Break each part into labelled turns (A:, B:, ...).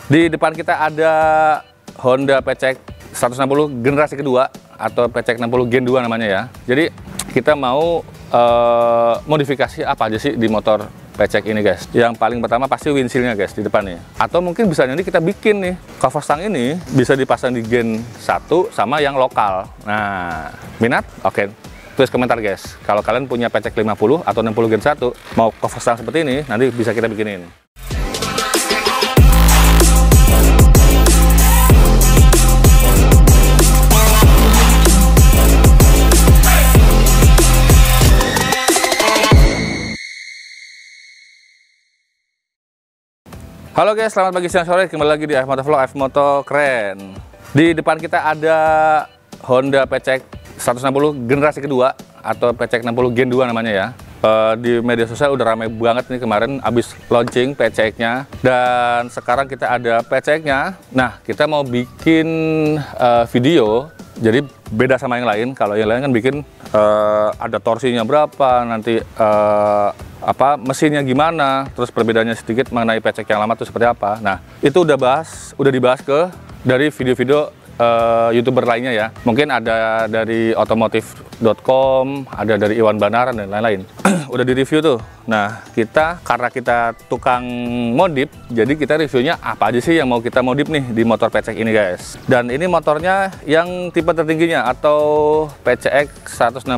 A: Di depan kita ada Honda PCX 160 generasi kedua atau PCX 60 Gen 2 namanya ya. Jadi kita mau modifikasi apa aja sih di motor PCX ini guys. Yang paling pertama pasti windshield-nya guys di depan nih. Atau mungkin bisa nanti kita bikin nih cover stang ini bisa dipasang di Gen 1 sama yang lokal. Nah, minat? Oke. Tulis komentar guys. Kalau kalian punya PCX 50 atau 60 Gen 1 mau cover stang seperti ini, nanti bisa kita bikinin. Halo guys, selamat pagi, siang, sore. Kembali lagi di AF Moto Vlog, AF Moto keren. Di depan kita ada Honda PCX 160 generasi kedua atau PCX 60 Gen 2 namanya ya. Di media sosial udah ramai banget nih kemarin abis launching PCX-nya. Dan sekarang kita ada PCX-nya. Nah, kita mau bikin video. Jadi beda sama yang lain. Kalau yang lain kan bikin ada torsinya berapa, nanti mesinnya gimana, terus perbedaannya sedikit mengenai PCX yang lama itu seperti apa. Nah, itu udah dibahas dari video-video YouTuber lainnya ya. Mungkin ada dari otomotif.com, ada dari Iwan Banaran dan lain-lain. Udah di review tuh. Nah, karena kita tukang modif, jadi kita reviewnya apa aja sih yang mau kita modif nih di motor PCX ini guys. Dan ini motornya yang tipe tertingginya atau PCX 160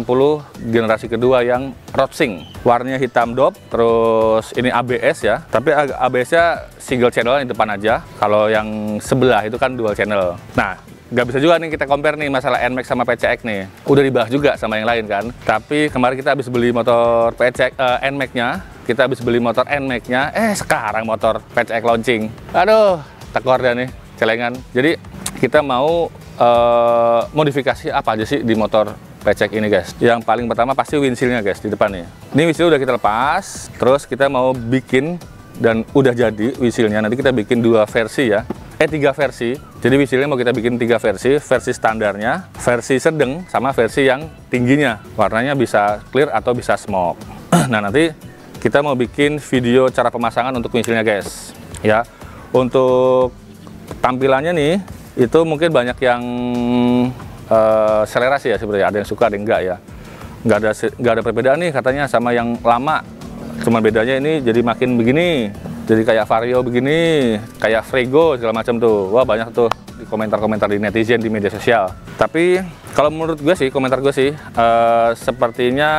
A: generasi kedua yang Rodsing. Warnanya hitam dop, terus ini ABS ya. Tapi ABS-nya single channel di depan aja. Kalau yang sebelah itu kan dual channel. Nah, nggak bisa juga nih kita compare nih masalah NMAX sama PCX nih. Udah dibahas juga sama yang lain kan. Tapi kemarin kita habis beli motor PCX NMAX-nya, kita habis beli motor NMAX-nya, sekarang motor PCX launching. Aduh, tekor dah nih, celengan. Jadi kita mau modifikasi apa aja sih di motor PCX ini guys. Yang paling pertama pasti windshield-nya guys di depan nih. Ini windshield udah kita lepas, terus kita mau bikin dan udah jadi windshield-nya. Nanti kita bikin dua versi ya. 3 versi. Jadi windshield-nya mau kita bikin 3 versi. Versi standarnya, versi sedang, sama versi yang tingginya. Warnanya bisa clear atau bisa smoke. Nah, nanti kita mau bikin video cara pemasangan untuk windshield-nya guys. Ya. Untuk tampilannya nih, itu mungkin banyak yang selera sih ya sebenarnya. Ada yang suka, ada yang enggak ya. Nggak ada perbedaan nih katanya sama yang lama. Cuma bedanya ini jadi makin begini. Jadi kayak Vario begini, kayak Frego segala macam tuh. Wah, banyak tuh di komentar-komentar di netizen, di media sosial. Tapi kalau menurut gue sih, komentar gue sih, sepertinya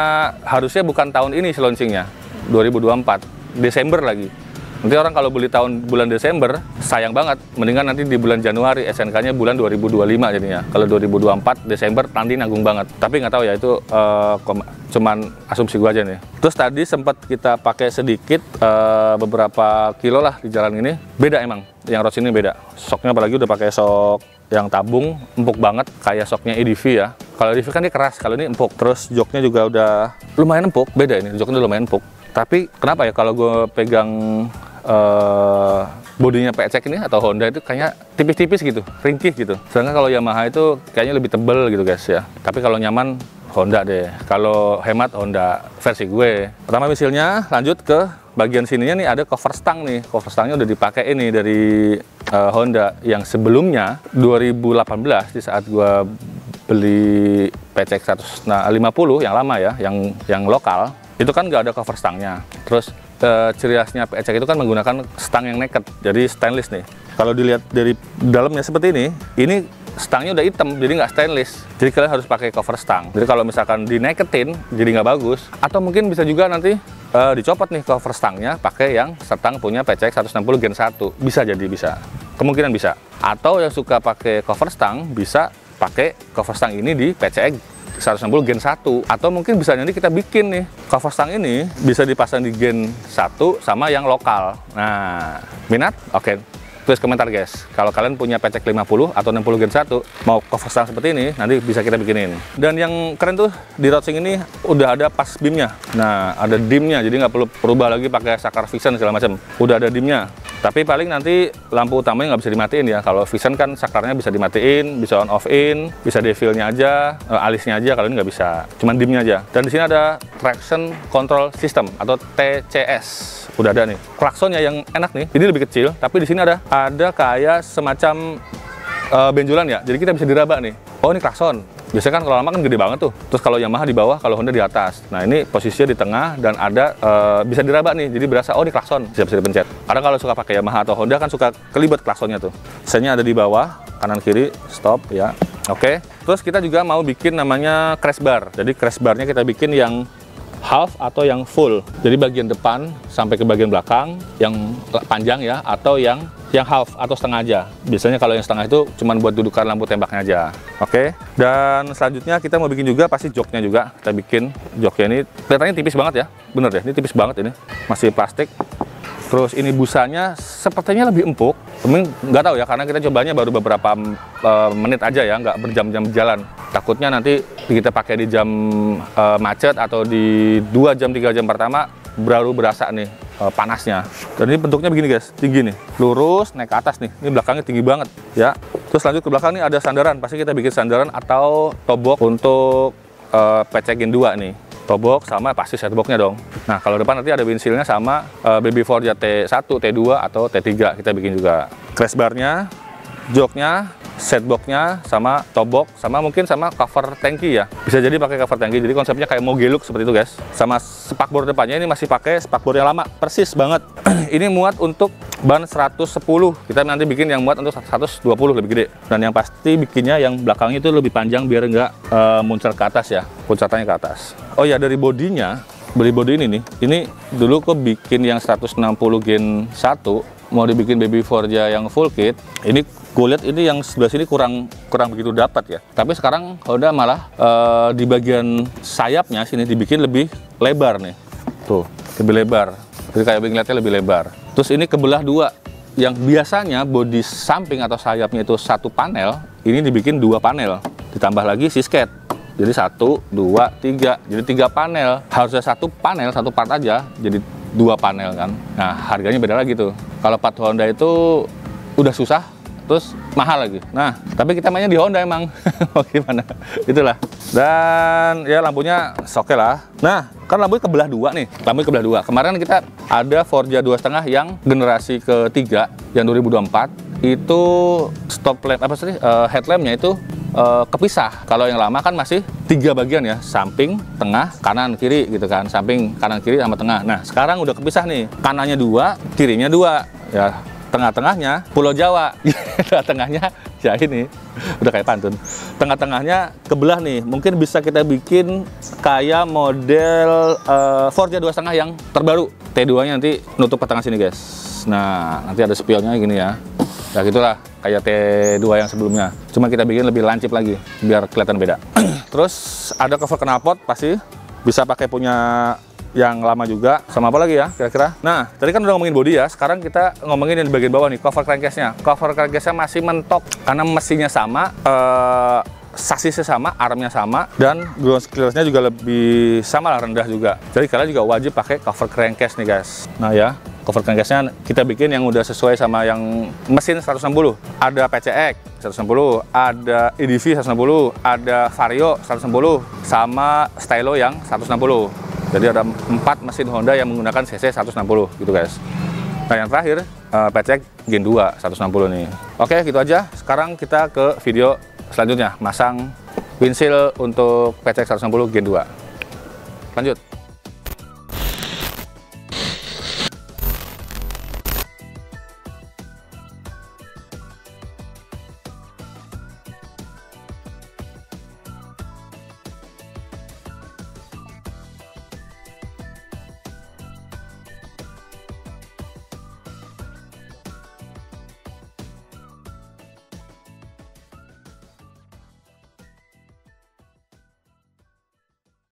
A: harusnya bukan tahun ini launchingnya, 2024, Desember lagi. Nanti orang kalau beli bulan Desember, sayang banget. Mendingan nanti di bulan Januari, SNK-nya bulan 2025 jadinya. Kalau 2024, Desember, nanti nanggung banget. Tapi nggak tahu ya, itu cuman asumsi gue aja nih. Terus tadi sempat kita pakai sedikit, beberapa kilo lah di jalan ini. Beda emang, yang Rods ini beda. Shocknya apalagi udah pakai shock yang tabung, empuk banget. Kayak shocknya EDV ya. Kalau EDV kan dia keras, kalau ini empuk. Terus joknya juga udah lumayan empuk, beda ini, joknya udah lumayan empuk. Tapi kenapa ya kalau gue pegang bodinya PCX ini atau Honda itu kayaknya tipis-tipis gitu, ringkih gitu. Sedangkan kalau Yamaha itu kayaknya lebih tebel gitu guys ya. Tapi kalau nyaman Honda deh. Kalau hemat Honda versi gue. Pertama misalnya lanjut ke bagian sininya nih ada cover stang nih. Cover stangnya udah dipakai ini dari Honda yang sebelumnya 2018 di saat gue beli PCX 150 yang lama ya, yang lokal. Itu kan nggak ada cover stangnya. Terus ciri khasnya PCX itu kan menggunakan stang yang naked, jadi stainless nih. Kalau dilihat dari dalamnya seperti ini stangnya udah hitam, jadi nggak stainless. Jadi kalian harus pakai cover stang. Jadi kalau misalkan di nakedin, jadi nggak bagus. Atau mungkin bisa juga nanti dicopot nih cover stangnya, pakai yang stang punya PCX 160 Gen 1. Bisa jadi, bisa. Kemungkinan bisa. Atau yang suka pakai cover stang, bisa pakai cover stang ini di PCX 160 Gen 1. Atau mungkin bisa nanti kita bikin nih cover stang ini bisa dipasang di Gen 1 sama yang lokal. Nah, minat? Oke. Tulis komentar guys. Kalau kalian punya PCX 50 atau 60 Gen 1 mau cover stang seperti ini, nanti bisa kita bikinin. Dan yang keren tuh di Rodsing ini udah ada pas beamnya. Nah, ada dimnya, jadi nggak perlu perubah lagi pakai saklar vision segala macam. Udah ada dimnya. Tapi paling nanti lampu utamanya nggak bisa dimatiin ya. Kalau vision kan saklarnya bisa dimatiin, bisa on off in, bisa devilnya aja, alisnya aja. Kalau ini nggak bisa, cuman dimnya aja. Dan di sini ada traction control system atau TCS. Udah ada nih. Klaksonnya yang enak nih. Ini lebih kecil, tapi di sini ada ada kayak semacam benjolan ya. Jadi kita bisa diraba nih. Oh, ini klakson. Biasanya kan kalau lama kan gede banget tuh. Terus kalau Yamaha di bawah, kalau Honda di atas. Nah, ini posisinya di tengah dan ada bisa diraba nih. Jadi berasa, oh ini klakson, bisa dipencet. Karena kalau suka pakai Yamaha atau Honda kan suka kelibet klaksonnya tuh. Sennya ada di bawah, kanan kiri, stop ya. Oke. Terus kita juga mau bikin namanya crash bar. Jadi crash barnya kita bikin yang half atau yang full. Jadi bagian depan sampai ke bagian belakang yang panjang ya, atau yang half atau setengah aja. Biasanya kalau yang setengah itu cuma buat dudukan lampu tembaknya aja. Oke. Dan selanjutnya kita mau bikin juga pasti joknya juga. Kita bikin joknya ini kelihatannya tipis banget ya. Bener deh, ini tipis banget ini. Masih plastik. Terus ini busanya sepertinya lebih empuk. Nggak tahu ya, karena kita cobanya baru beberapa menit aja ya, nggak berjam-jam jalan. Takutnya nanti kita pakai di jam macet atau di 2 jam 3 jam pertama baru berasa nih panasnya. Dan ini bentuknya begini guys, tinggi nih, lurus naik ke atas nih. Ini belakangnya tinggi banget ya. Terus lanjut ke belakang nih ada sandaran. Pasti kita bikin sandaran atau tobok untuk PC Gen 2 nih. Tobok sama pasti setboxnya dong. Nah, kalau depan nanti ada windshieldnya sama Baby Forza T1, T2 atau T3 kita bikin juga. Crash barnya, joknya, setboxnya, sama tobok, sama mungkin sama cover tangki ya. Bisa jadi pakai cover tangki. Jadi konsepnya kayak Moge Look seperti itu guys. Sama spakbor depannya ini masih pakai spakbor yang lama, persis banget. Ini muat untuk ban 110. Kita nanti bikin yang muat untuk 120 lebih gede. Dan yang pasti bikinnya yang belakangnya itu lebih panjang biar nggak muncul ke atas ya. Puncatannya ke atas. Oh ya, dari bodinya, beli bodi ini nih. Ini dulu kok bikin yang 160 Gen 1, mau dibikin Baby Forza yang full kit. Ini gue lihat ini yang sebelah sini kurang begitu dapat ya. Tapi sekarang Honda malah di bagian sayapnya sini dibikin lebih lebar nih. Tuh, lebih lebar. Jadi kayak ngeliatnya lebih lebar. Terus ini kebelah dua. Yang biasanya bodi samping atau sayapnya itu satu panel, ini dibikin 2 panel. Ditambah lagi sisket. Jadi 1, 2, 3. Jadi 3 panel. Harusnya 1 panel, 1 part aja. Jadi 2 panel kan. Nah, harganya beda lagi tuh. Kalau part Honda itu udah susah, terus mahal lagi. Nah, tapi kita mainnya di Honda emang. Mau gimana? Itulah. Dan ya lampunya oke lah. Nah, kan lampunya kebelah 2 nih. Lampunya kebelah 2. Kemarin kita ada Forza 2,5 yang generasi ketiga, yang 2024. Itu stop lamp, apa sih? Headlampnya itu kepisah. Kalau yang lama kan masih 3 bagian ya, samping, tengah, kanan, kiri gitu kan. Samping, kanan, kiri sama tengah. Nah, sekarang udah kepisah nih. Kanannya 2, kirinya 2. Ya, tengah-tengahnya Pulau Jawa. Tengahnya ya ini udah kayak pantun. Tengah-tengahnya kebelah nih. Mungkin bisa kita bikin kayak model Forza 2,5 yang terbaru. T2-nya nanti nutup ke tengah sini guys. Nah, nanti ada spionnya gini ya. Ya gitulah, kayak T2 yang sebelumnya. Cuma kita bikin lebih lancip lagi, biar kelihatan beda. Terus ada cover knalpot, pasti bisa pakai punya yang lama juga. Sama apa lagi ya kira-kira? Nah, tadi kan udah ngomongin bodi ya. Sekarang kita ngomongin yang di bagian bawah nih, cover crankcase-nya. Cover crankcase-nya masih mentok, karena mesinnya sama, sasisnya sama, armnya sama, dan ground clearance-nya juga lebih sama lah, rendah juga. Jadi kalian juga wajib pakai cover crankcase nih guys. Nah ya, cover crankcase-nya kita bikin yang udah sesuai sama yang mesin 160. Ada PCX 160, ada EDV 160, ada Vario 160, sama Stylo yang 160. Jadi ada 4 mesin Honda yang menggunakan cc 160 gitu guys. Nah yang terakhir PCX Gen 2 160 nih. Oke, gitu aja. Sekarang kita ke video selanjutnya, masang windshield untuk PCX 160 Gen 2. Lanjut.